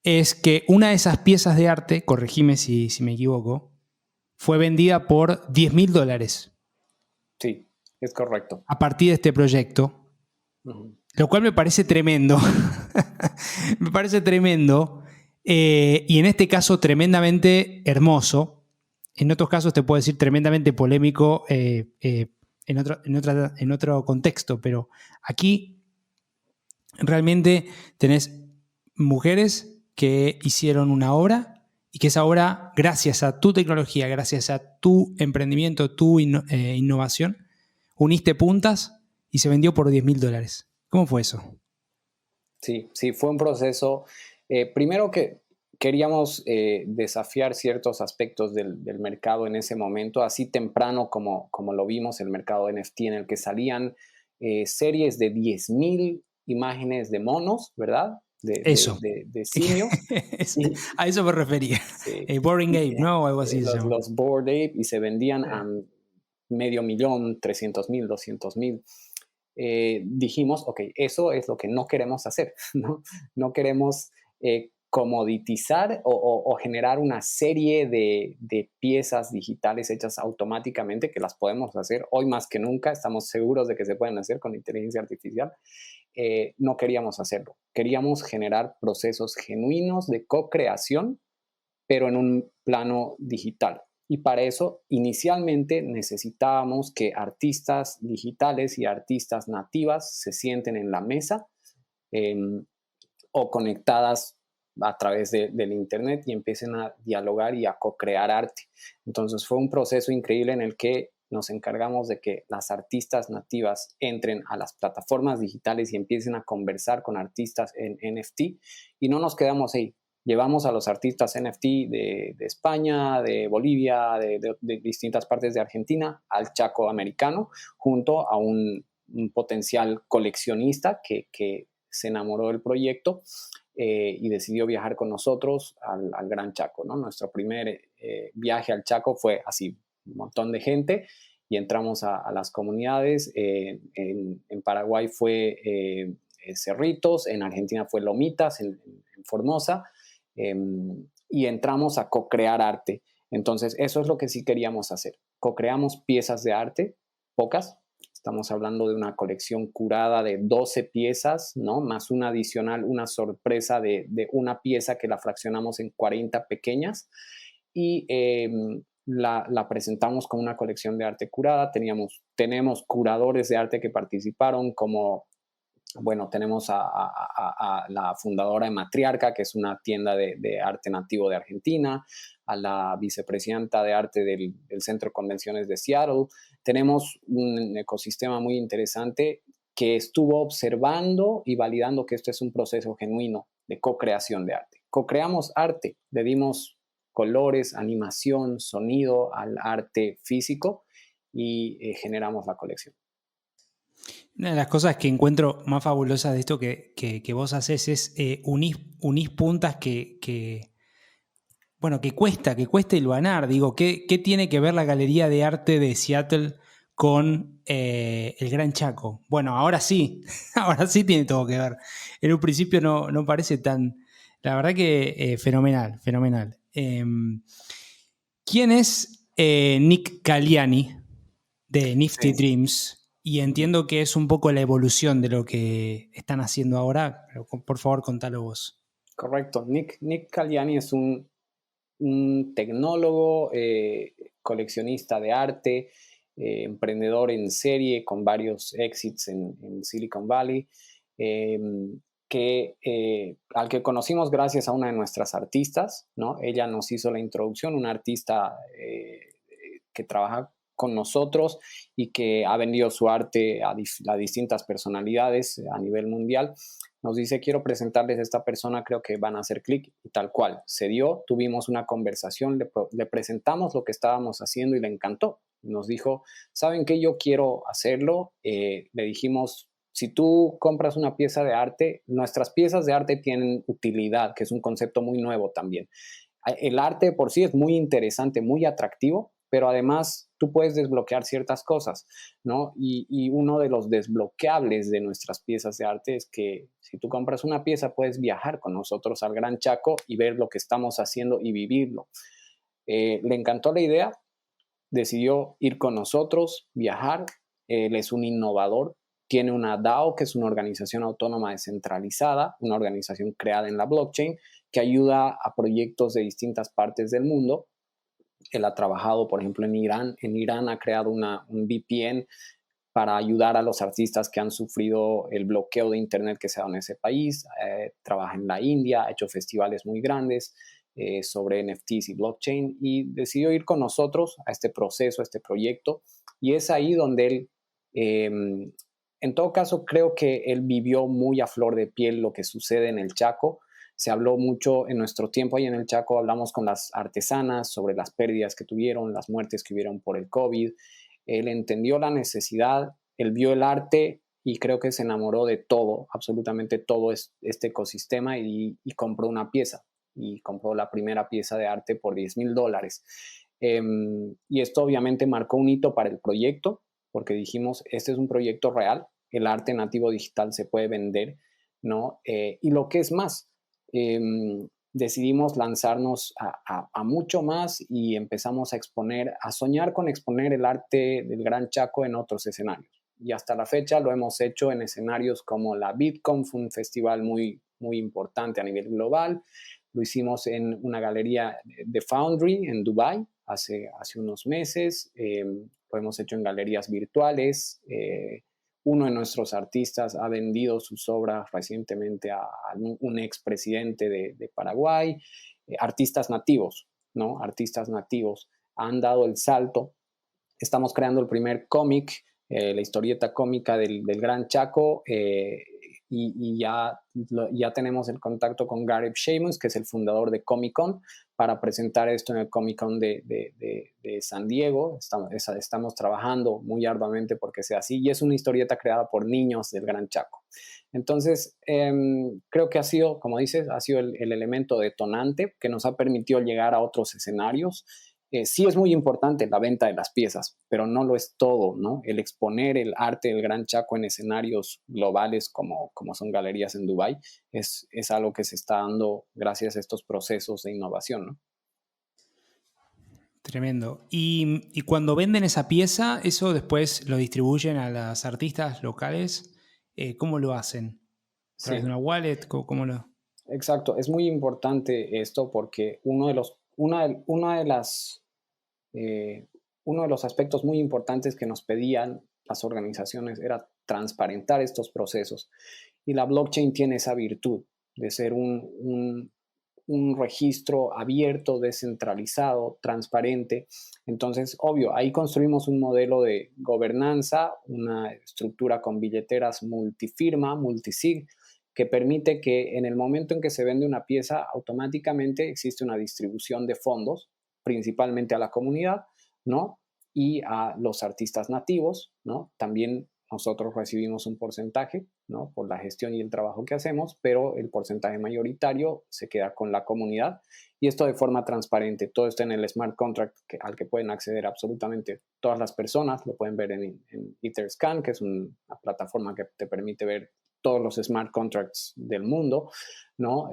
es que una de esas piezas de arte, corregime si me equivoco, fue vendida por $10.000 Sí, es correcto. a partir de este proyecto, lo cual me parece tremendo. Me parece tremendo. Y en este caso tremendamente hermoso. En otros casos te puedo decir tremendamente polémico en otro contexto, pero aquí realmente tenés mujeres que hicieron una obra y que esa obra, gracias a tu tecnología, gracias a tu emprendimiento, tu innovación, uniste puntas y se vendió por $10.000. ¿Cómo fue eso? Sí, sí, fue un proceso. Primero que queríamos desafiar ciertos aspectos del mercado en ese momento, así temprano como lo vimos, el mercado NFT en el que salían series de 10.000 imágenes de monos, ¿verdad? Eso. de simio. A eso me refería. Sí, Boring Ape, ¿no? O algo así se llama. los Bored Ape, y se vendían a $500,000, 300,000, 200,000. Dijimos, ok, eso es lo que no queremos hacer, ¿no? No queremos comoditizar o generar una serie de piezas digitales hechas automáticamente, que las podemos hacer hoy más que nunca, estamos seguros de que se pueden hacer con inteligencia artificial. No queríamos hacerlo, queríamos generar procesos genuinos de co-creación, pero en un plano digital. Y para eso, inicialmente necesitábamos que artistas digitales y artistas nativas se sienten en la mesa eh, o conectadas a través del Internet y empiecen a dialogar y a co-crear arte. Entonces fue un proceso increíble en el que nos encargamos de que las artistas nativas entren a las plataformas digitales y empiecen a conversar con artistas en NFT, y no nos quedamos ahí. Llevamos a los artistas NFT de España, de Bolivia, de distintas partes de Argentina, al Chaco americano, junto a un potencial coleccionista que se enamoró del proyecto y decidió viajar con nosotros al Gran Chaco, ¿no? Nuestro primer viaje al Chaco fue así, un montón de gente, y entramos a las comunidades. En Paraguay fue Cerritos, en Argentina fue Lomitas, en Formosa, y entramos a co-crear arte. Entonces, eso es lo que sí queríamos hacer. Co-creamos piezas de arte, pocas. Estamos hablando de una colección curada de 12 piezas, ¿no? Más una adicional, una sorpresa de una pieza que la fraccionamos en 40 pequeñas, y la presentamos como una colección de arte curada. Tenemos curadores de arte que participaron, como, bueno, tenemos a la fundadora de Matriarca, que es una tienda de arte nativo de Argentina, a la vicepresidenta de arte del Centro de Convenciones de Seattle. Tenemos un ecosistema muy interesante que estuvo observando y validando que esto es un proceso genuino de co-creación de arte. Co-creamos arte, le dimos colores, animación, sonido al arte físico, y generamos la colección. Una de las cosas que encuentro más fabulosas de esto que vos haces es unís puntas bueno, que cuesta hilvanar. Digo, ¿qué tiene que ver la Galería de Arte de Seattle con el Gran Chaco? Bueno, ahora sí, ahora sí tiene todo que ver. En un principio no parece tan... La verdad que fenomenal, fenomenal. ¿Quién es Nick Galliani de Nifty Sí. Dreams? Y entiendo que es un poco la evolución de lo que están haciendo ahora, pero por favor contalo vos. Correcto. Nick Galliani es un tecnólogo, coleccionista de arte, emprendedor en serie con varios exits en Silicon Valley, eh, al que conocimos gracias a una de nuestras artistas, ¿no? Ella nos hizo la introducción, una artista que trabaja con nosotros y que ha vendido su arte a distintas personalidades a nivel mundial. Nos dice, quiero presentarles a esta persona, creo que van a hacer clic, y tal cual. Se dio, tuvimos una conversación, le presentamos lo que estábamos haciendo y le encantó. Nos dijo, ¿saben qué? Yo quiero hacerlo. Le dijimos, si tú compras una pieza de arte, nuestras piezas de arte tienen utilidad, que es un concepto muy nuevo también. El arte por sí es muy interesante, muy atractivo, pero además tú puedes desbloquear ciertas cosas, ¿no? Y uno de los desbloqueables de nuestras piezas de arte es que si tú compras una pieza, puedes viajar con nosotros al Gran Chaco y ver lo que estamos haciendo y vivirlo. Le encantó la idea, decidió ir con nosotros, viajar. Él es un innovador, tiene una DAO, que es una organización autónoma descentralizada, una organización creada en la blockchain, que ayuda a proyectos de distintas partes del mundo. Él ha trabajado, por ejemplo, en Irán. En Irán ha creado un VPN para ayudar a los artistas que han sufrido el bloqueo de Internet que se da en ese país. Trabaja en la India, ha hecho festivales muy grandes sobre NFTs y blockchain, y decidió ir con nosotros a este proceso, a este proyecto. Y es ahí donde él, en todo caso, creo que él vivió muy a flor de piel lo que sucede en el Chaco. Se habló mucho en nuestro tiempo ahí en el Chaco, hablamos con las artesanas sobre las pérdidas que tuvieron, las muertes que hubieron por el COVID. Él entendió la necesidad, él vio el arte y creo que se enamoró de todo, absolutamente todo este ecosistema y compró una pieza y compró la primera pieza de arte por $10,000. Y esto obviamente marcó un hito para el proyecto porque dijimos, este es un proyecto real, el arte nativo digital se puede vender, ¿no? Y lo que es más, decidimos lanzarnos a mucho más y empezamos a exponer, a soñar con exponer el arte del Gran Chaco en otros escenarios. Y hasta la fecha lo hemos hecho en escenarios como la BitConf, un festival muy, muy importante a nivel global. Lo hicimos en una galería de Foundry en Dubai hace unos meses. Lo hemos hecho en galerías virtuales. Uno de nuestros artistas ha vendido sus obras recientemente a un expresidente de Paraguay. Artistas nativos, ¿no? Artistas nativos han dado el salto. Estamos creando el primer cómic, la historieta cómica del Gran Chaco, y ya tenemos el contacto con Gareb Shamus, que es el fundador de Comic Con, para presentar esto en el Comic Con de San Diego. Estamos trabajando muy arduamente porque sea así, y es una historieta creada por niños del Gran Chaco. Entonces, creo que ha sido, como dices, ha sido el elemento detonante que nos ha permitido llegar a otros escenarios. Sí es muy importante la venta de las piezas, pero no lo es todo, ¿no? El exponer el arte del Gran Chaco en escenarios globales como son galerías en Dubái es algo que se está dando gracias a estos procesos de innovación, ¿no? Tremendo. Y cuando venden esa pieza, ¿eso después lo distribuyen a las artistas locales? ¿Cómo lo hacen? ¿A través de Sí, una wallet? ¿Cómo lo...? exacto. Es muy importante esto porque una de las uno de los aspectos muy importantes que nos pedían las organizaciones era transparentar estos procesos. Y la blockchain tiene esa virtud de ser un registro abierto, descentralizado, transparente. Entonces, obvio, ahí construimos un modelo de gobernanza, una estructura con billeteras multifirma, multisig, que permite que en el momento en que se vende una pieza, automáticamente existe una distribución de fondos, principalmente a la comunidad, ¿no? Y a los artistas nativos, ¿no? También nosotros recibimos un porcentaje, ¿no? Por la gestión y el trabajo que hacemos, pero el porcentaje mayoritario se queda con la comunidad, y esto de forma transparente. Todo está en el smart contract al que pueden acceder absolutamente todas las personas. Lo pueden ver en Etherscan, que es una plataforma que te permite ver todos los smart contracts del mundo, ¿no?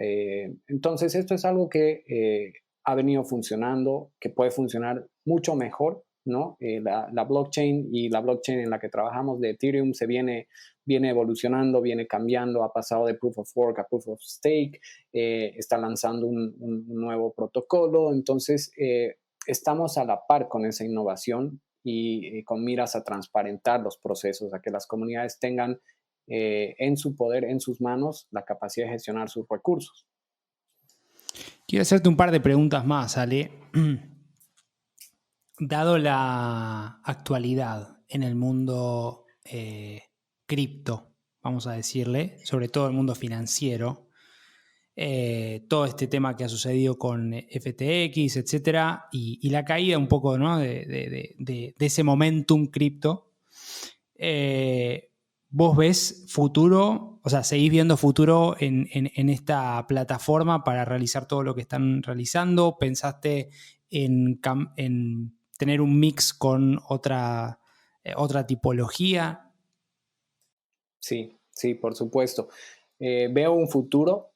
Entonces, esto es algo que ha venido funcionando, que puede funcionar mucho mejor, ¿no? La blockchain y la blockchain en la que trabajamos de Ethereum viene evolucionando, viene cambiando, ha pasado de Proof of Work a Proof of Stake, está lanzando un nuevo protocolo. Entonces, estamos a la par con esa innovación y con miras a transparentar los procesos, a que las comunidades tengan en su poder, en sus manos, la capacidad de gestionar sus recursos. Quiero hacerte un par de preguntas más, Ale. Dado la actualidad en el mundo cripto, vamos a decirle, sobre todo el mundo financiero, todo este tema que ha sucedido con FTX, etcétera, y la caída un poco, ¿no? de ese momentum cripto. ¿Vos ves futuro, o sea, seguís viendo futuro en esta plataforma para realizar todo lo que están realizando? ¿Pensaste en tener un mix con otra tipología? Sí, sí, por supuesto. Veo un futuro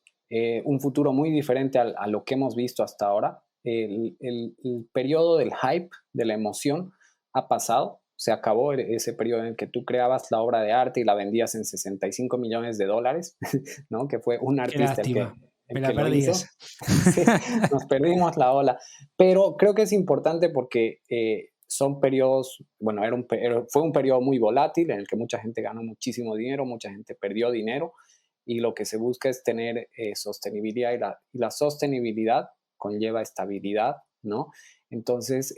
muy diferente a lo que hemos visto hasta ahora. El periodo del hype, de la emoción, ha pasado. Se acabó ese periodo en el que tú creabas la obra de arte y la vendías en $65 millones, ¿no? Que fue un Qué artista lástima, me el la que lo perdí esa. hizo. Sí, nos perdimos la ola. Pero creo que es importante porque son periodos, bueno, fue un periodo muy volátil en el que mucha gente ganó muchísimo dinero, mucha gente perdió dinero, y lo que se busca es tener sostenibilidad, y la sostenibilidad conlleva estabilidad, ¿no? Entonces,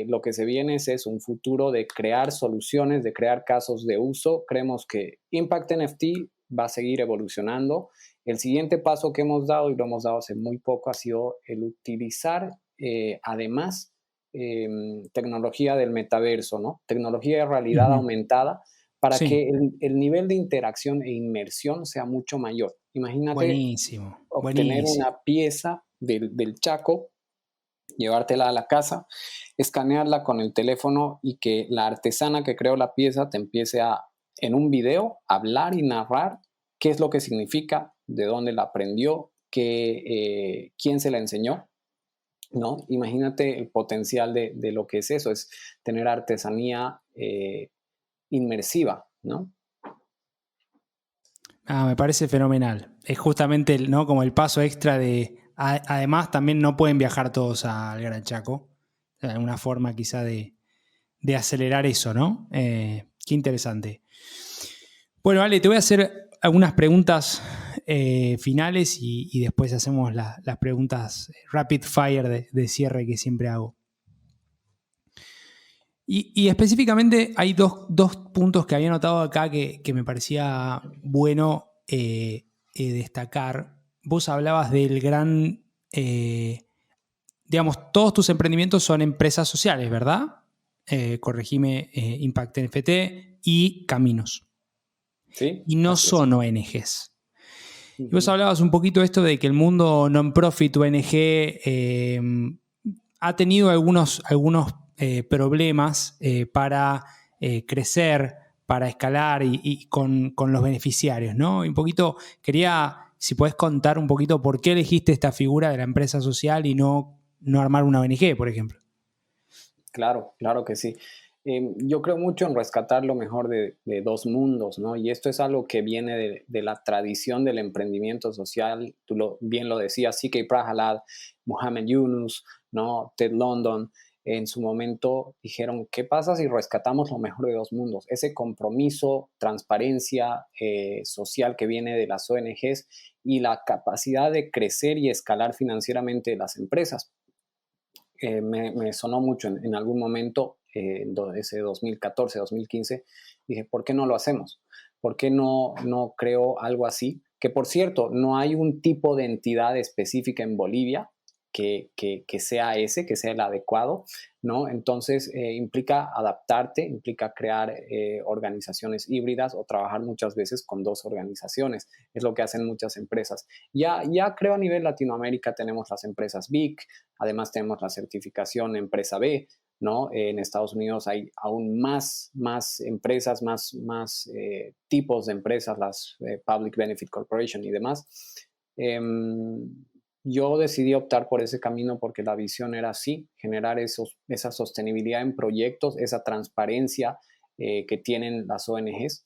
lo que se viene es un futuro de crear soluciones, de crear casos de uso. Creemos que Impact NFT va a seguir evolucionando. El siguiente paso que hemos dado, y lo hemos dado hace muy poco, ha sido el utilizar además tecnología del metaverso, ¿no? Tecnología de realidad Ujú. aumentada para Sí, que el nivel de interacción e inmersión sea mucho mayor. Imagínate buenísimo, obtener buenísimo. una pieza del Chaco, llevártela a la casa, escanearla con el teléfono y que la artesana que creó la pieza te empiece a, en un video, hablar y narrar qué es lo que significa, de dónde la aprendió, quién se la enseñó, ¿no? Imagínate el potencial de lo que es eso, es tener artesanía inmersiva, ¿no? Me parece fenomenal. Es justamente ¿no? como el paso extra de... además, también no pueden viajar todos al Gran Chaco. O sea, una forma quizá de acelerar eso, ¿no? Qué interesante. Bueno, Ale, te voy a hacer algunas preguntas finales y después hacemos las preguntas rapid fire de cierre que siempre hago. Y específicamente hay dos puntos que había notado acá que me parecía bueno destacar. Vos hablabas del gran, digamos, todos tus emprendimientos son empresas sociales, ¿verdad? Corregime, Impact NFT y Caminos. ¿Sí? Y no Así es. son ONGs. Y vos Ujú. hablabas un poquito de esto de que el mundo non-profit ONG ha tenido algunos problemas para crecer, para escalar y con los beneficiarios, ¿no? Y un poquito, quería, si podés contar un poquito por qué elegiste esta figura de la empresa social y no armar una ONG, por ejemplo. Claro, claro que sí. Yo creo mucho en rescatar lo mejor de dos mundos, ¿no? Y esto es algo que viene de la tradición del emprendimiento social. Bien lo decías, C.K. Prahalad, Muhammad Yunus, ¿no? Ted London. En su momento dijeron, ¿qué pasa si rescatamos lo mejor de dos mundos? Ese compromiso, transparencia social que viene de las ONGs y la capacidad de crecer y escalar financieramente las empresas. Me sonó mucho en algún momento, ese 2014, 2015, dije, ¿por qué no lo hacemos? ¿Por qué no creo algo así? Que por cierto, no hay un tipo de entidad específica en Bolivia que sea ese, que sea el adecuado, ¿no? Entonces implica adaptarte, implica crear organizaciones híbridas o trabajar muchas veces con dos organizaciones. Es lo que hacen muchas empresas. Ya creo a nivel Latinoamérica tenemos las empresas BIC, además tenemos la certificación Empresa B, ¿no? En Estados Unidos hay aún más empresas, más tipos de empresas, las Public Benefit Corporation y demás. Yo decidí optar por ese camino porque la visión era así, generar esa sostenibilidad en proyectos, esa transparencia que tienen las ONGs,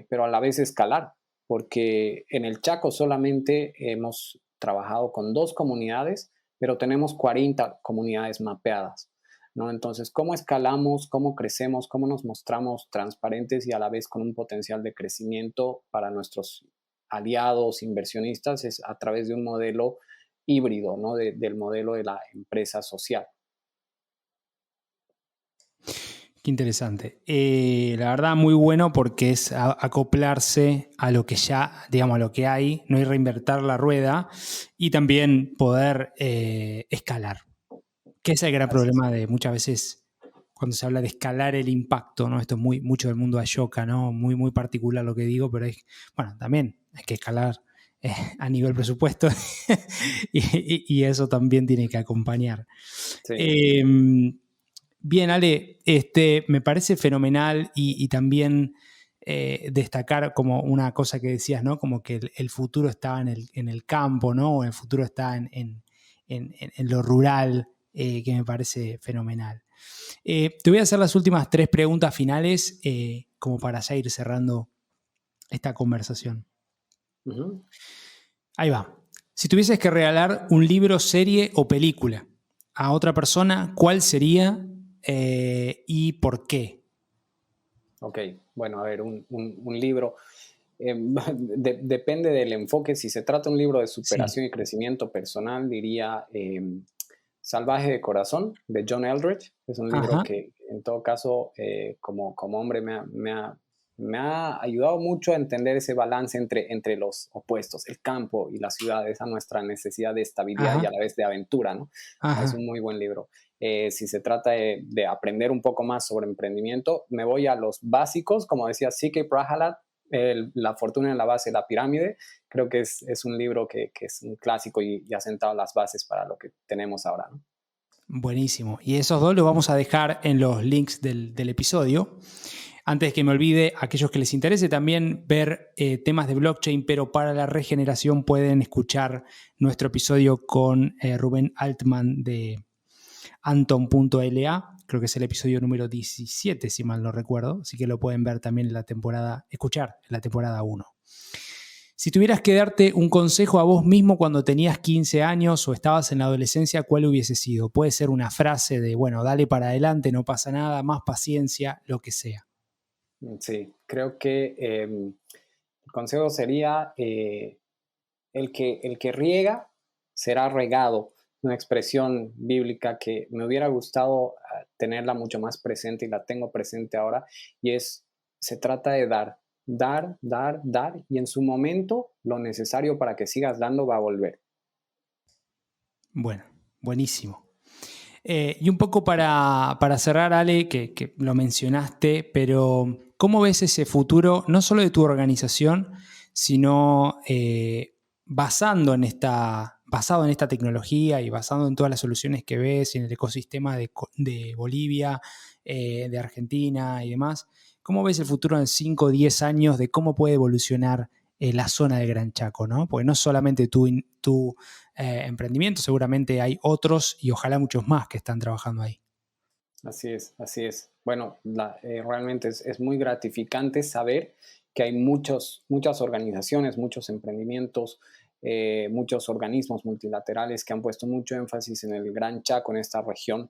pero a la vez escalar, porque en el Chaco solamente hemos trabajado con 2 comunidades, pero tenemos 40 comunidades mapeadas, ¿no? Entonces, ¿cómo escalamos, cómo crecemos, cómo nos mostramos transparentes y a la vez con un potencial de crecimiento para nuestros aliados, inversionistas? Es a través de un modelo híbrido, ¿no? Del modelo de la empresa social. Qué interesante. La verdad, muy bueno porque es acoplarse a lo que ya, digamos, a lo que hay, no hay reinvertir la rueda y también poder escalar. Que es el gran Así es. problema de muchas veces cuando se habla de escalar el impacto, ¿no? Esto es mucho del mundo Ashoka, ¿no? Muy particular lo que digo, pero bueno, también hay que escalar a nivel presupuesto y eso también tiene que acompañar. Sí. Eh, Bien, Ale, me parece fenomenal y también destacar como una cosa que decías, ¿no? Como que el futuro estaba en el campo, ¿no? O el futuro está en lo rural, que me parece fenomenal. Te voy a hacer las últimas 3 preguntas finales, como para ya ir cerrando esta conversación. Ujú. Ahí va. Si tuvieses que regalar un libro, serie o película a otra persona, ¿cuál sería y por qué? Ok, bueno, a ver, un libro. Depende del enfoque. Si se trata de un libro de Sí. superación y crecimiento personal, diría Salvaje de Corazón, de John Eldredge. Es un libro Ajá. que, en todo caso, como hombre me ha ayudado mucho a entender ese balance entre los opuestos, el campo y la ciudad, esa nuestra necesidad de estabilidad y Ajá, a la vez de aventura, ¿no? Es ajá. un muy buen libro. Si se trata de aprender un poco más sobre emprendimiento, me voy a los básicos, como decía C.K. Prahalad, La fortuna en la base de la pirámide. Creo que es un libro que es un clásico y ha sentado las bases para lo que tenemos ahora, ¿no? Buenísimo. Y esos dos los vamos a dejar en los links del episodio. Antes que me olvide, aquellos que les interese también ver temas de blockchain, pero para la regeneración pueden escuchar nuestro episodio con Rubén Altman de Anton.la. Creo que es el episodio número 17, si mal no recuerdo. Así que lo pueden ver también en la temporada, escuchar en la temporada 1. Si tuvieras que darte un consejo a vos mismo cuando tenías 15 años o estabas en la adolescencia, ¿cuál hubiese sido? Puede ser una frase de, bueno, dale para adelante, no pasa nada, más paciencia, lo que sea. Sí, creo que el consejo sería el que riega será regado. Una expresión bíblica que me hubiera gustado tenerla mucho más presente y la tengo presente ahora, y se trata de dar, dar, dar, dar, y en su momento lo necesario para que sigas dando va a volver. Bueno, buenísimo. Y un poco para cerrar, Ale, que lo mencionaste, pero ¿cómo ves ese futuro, no solo de tu organización, sino basado en esta tecnología y basado en todas las soluciones que ves y en el ecosistema de Bolivia, de Argentina y demás? ¿Cómo ves el futuro en 5 o 10 años de cómo puede evolucionar la zona de Gran Chaco, ¿no? Porque no solamente tú emprendimiento, seguramente hay otros y ojalá muchos más que están trabajando ahí. Así es, así es. Bueno, realmente es muy gratificante saber que hay muchas organizaciones, muchos emprendimientos, muchos organismos multilaterales que han puesto mucho énfasis en el Gran Chaco, en esta región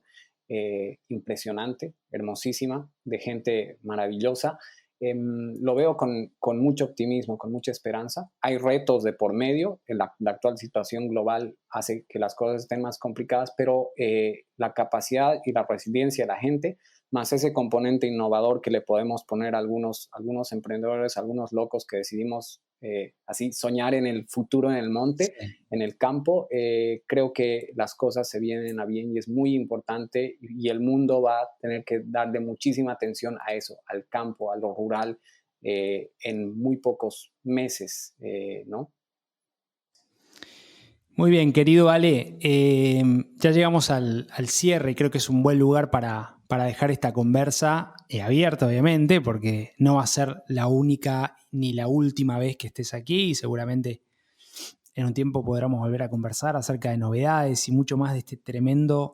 impresionante, hermosísima, de gente maravillosa. Lo veo con mucho optimismo, con mucha esperanza. Hay retos de por medio. La actual situación global hace que las cosas estén más complicadas, pero la capacidad y la resiliencia de la gente, más ese componente innovador que le podemos poner a algunos emprendedores, algunos locos que decidimos así soñar en el futuro en el monte, Sí. en el campo, creo que las cosas se vienen a bien y es muy importante y el mundo va a tener que darle muchísima atención a eso, al campo, a lo rural, en muy pocos meses, ¿no? Muy bien, querido Ale, ya llegamos al cierre y creo que es un buen lugar para dejar esta conversa abierta, obviamente, porque no va a ser la única ni la última vez que estés aquí y seguramente en un tiempo podremos volver a conversar acerca de novedades y mucho más de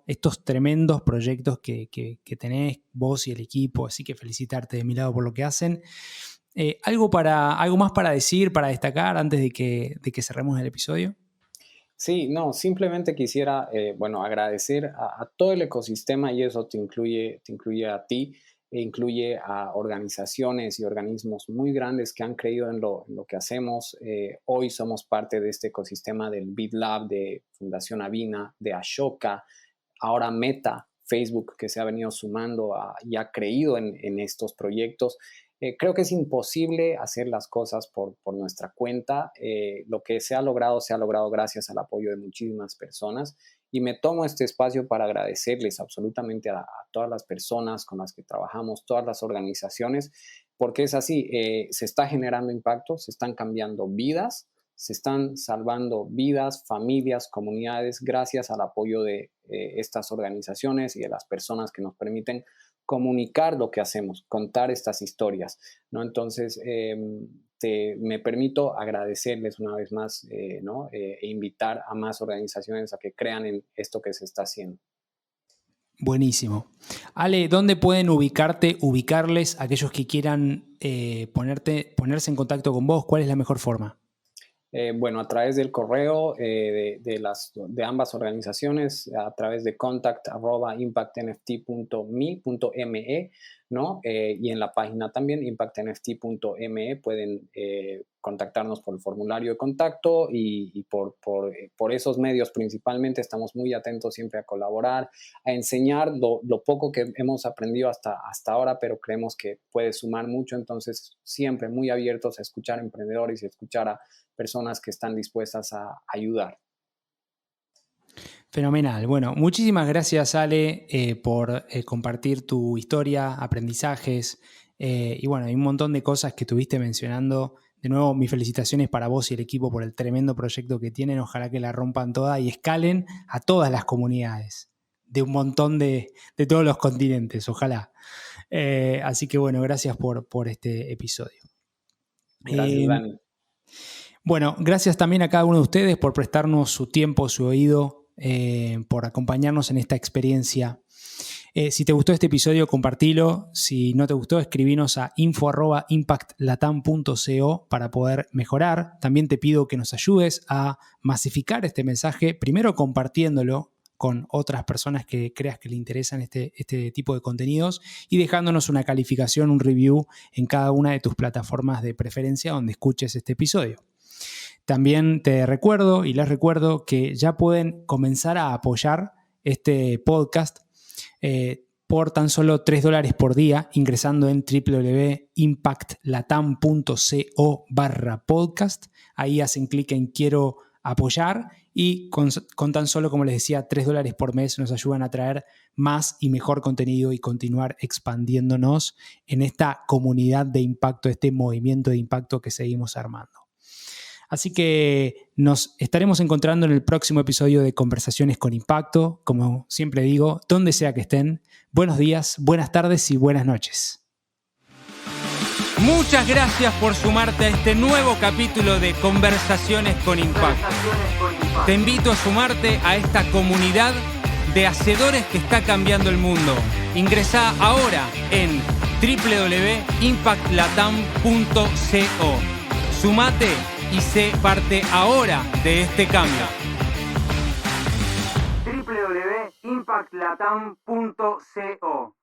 estos tremendos proyectos que tenés vos y el equipo, así que felicitarte de mi lado por lo que hacen. ¿Algo más para decir, para destacar antes de que cerremos el episodio? Sí, no, simplemente quisiera, bueno, agradecer a todo el ecosistema y eso te incluye a ti e incluye a organizaciones y organismos muy grandes que han creído en lo que hacemos. Hoy somos parte de este ecosistema del BitLab, de Fundación Avina, de Ashoka, ahora Meta, Facebook, que se ha venido sumando y ha creído en estos proyectos. Creo que es imposible hacer las cosas por nuestra cuenta. Lo que se ha logrado gracias al apoyo de muchísimas personas. Y me tomo este espacio para agradecerles absolutamente a todas las personas con las que trabajamos, todas las organizaciones, porque es así, se está generando impacto, se están cambiando vidas, se están salvando vidas, familias, comunidades, gracias al apoyo de estas organizaciones y de las personas que nos permiten comunicar lo que hacemos, contar estas historias, ¿no? Entonces, me permito agradecerles una vez más, ¿no? E invitar a más organizaciones a que crean en esto que se está haciendo. Buenísimo. Ale, ¿dónde pueden ubicarles aquellos que quieran ponerse en contacto con vos? ¿Cuál es la mejor forma? Bueno, a través del correo de ambas organizaciones, a través de contact@impactnft.me. ¿no? Y en la página también, impactnft.me, pueden contactarnos por el formulario de contacto y por esos medios principalmente. Estamos muy atentos siempre a colaborar, a enseñar lo poco que hemos aprendido hasta ahora, pero creemos que puede sumar mucho. Entonces, siempre muy abiertos a escuchar emprendedores y escuchar a personas que están dispuestas a ayudar. Fenomenal. Bueno, muchísimas gracias, Ale, por compartir tu historia, aprendizajes y bueno, hay un montón de cosas que estuviste mencionando. De nuevo, mis felicitaciones para vos y el equipo por el tremendo proyecto que tienen. Ojalá que la rompan toda y escalen a todas las comunidades de un montón de todos los continentes. Ojalá. Así que bueno, gracias por este episodio. Gracias, Dani. Bueno, gracias también a cada uno de ustedes por prestarnos su tiempo, su oído, por acompañarnos en esta experiencia. Si te gustó este episodio, compartilo. Si no te gustó, escribinos a info@impactlatam.co para poder mejorar. También te pido que nos ayudes a masificar este mensaje, primero compartiéndolo con otras personas que creas que le interesan este tipo de contenidos y dejándonos una calificación, un review en cada una de tus plataformas de preferencia donde escuches este episodio. También te recuerdo y les recuerdo que ya pueden comenzar a apoyar este podcast por tan solo $3 por día ingresando en www.impactlatam.co/podcast. Ahí hacen clic en quiero apoyar y con tan solo, como les decía, $3 por mes nos ayudan a traer más y mejor contenido y continuar expandiéndonos en esta comunidad de impacto, este movimiento de impacto que seguimos armando. Así que nos estaremos encontrando en el próximo episodio de Conversaciones con Impacto. Como siempre digo, donde sea que estén, buenos días, buenas tardes y buenas noches. Muchas gracias por sumarte a este nuevo capítulo de Conversaciones con Impacto. Te invito a sumarte a esta comunidad de hacedores que está cambiando el mundo. Ingresá ahora en www.impactlatam.co. Sumate y sé parte ahora de este cambio. www.impactlatam.co